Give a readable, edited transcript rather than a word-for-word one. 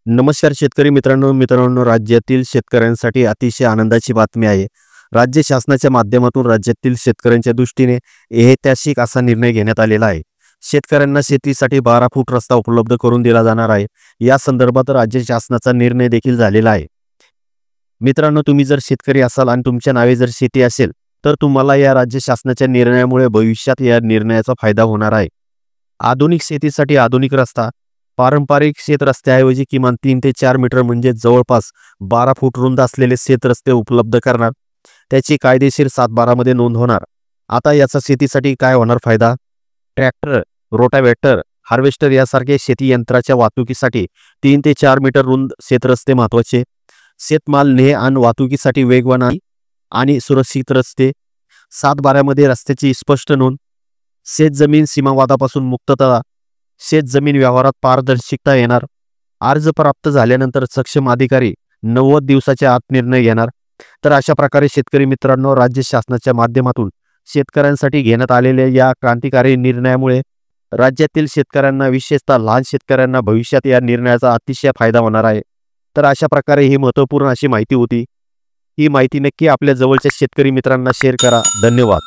नमस्कार शेतकरी मित्रांनो, राज्यातील शेतकऱ्यांसाठी अतिशय आनंदाची बातमी आहे। राज्य शासनाच्या माध्यमातून राज्यातील शेतकऱ्यांच्या दृष्टीने ऐतिहासिक असा निर्णय घेण्यात आलेला आहे। शेतकऱ्यांना शेतीसाठी 12 फूट रस्ता उपलब्ध करून दिला जाणार आहे। या संदर्भात राज्य शासनाचा निर्णय देखील झालेला आहे। मित्रांनो, तुम्ही जर शेतकरी असाल आणि तुमच्या नावे जर शेती असेल तर तुम्हाला या राज्य शासनाच्या निर्णयामुळे भविष्यात या निर्णयाचा फायदा होणार आहे। आधुनिक शेतीसाठी आधुनिक रस्ता, पारंपरिक शेत रस्त्याऐवजी किमान 3 ते 4 मीटर म्हणजे जवळपास 12 फूट रुंद असलेले शेत रस्ते उपलब्ध करणार, त्याची कायदेशीर 7/12 मध्ये नोंद होणार। आता याचा शेतीसाठी काय होणार फायदा? ट्रॅक्टर, रोटावेटर, हार्वेस्टर यासारखे शेती यंत्राच्या वाहतुकीसाठी 3 ते 4 मीटर रुंद शेत रस्ते महत्त्वाचे। शेतमाल ने आणि वाहतुकीसाठी वेगवान आणि सुरक्षित रस्ते। 7/12 मध्ये रस्त्याची स्पष्ट नोंद। शेतजमीन सीमावादापासून मुक्तता। शेतजमीन व्यवहारात पारदर्शकता येणार। अर्ज प्राप्त झाल्यानंतर सक्षम अधिकारी 90 दिवसाच्या आत निर्णय घेणार। तर अशा प्रकारे शेतकरी मित्रांनो, राज्य शासनाच्या माध्यमातून शेतकऱ्यांसाठी घेण्यात आलेल्या या क्रांतिकारी निर्णयामुळे राज्यातील शेतकऱ्यांना, विशेषतः लहान शेतकऱ्यांना भविष्यात या निर्णयाचा अतिशय फायदा होणार आहे। तर अशा प्रकारे ही महत्त्वपूर्ण अशी माहिती होती। ही माहिती नक्की आपल्या जवळच्या शेतकरी मित्रांना शेअर करा। धन्यवाद।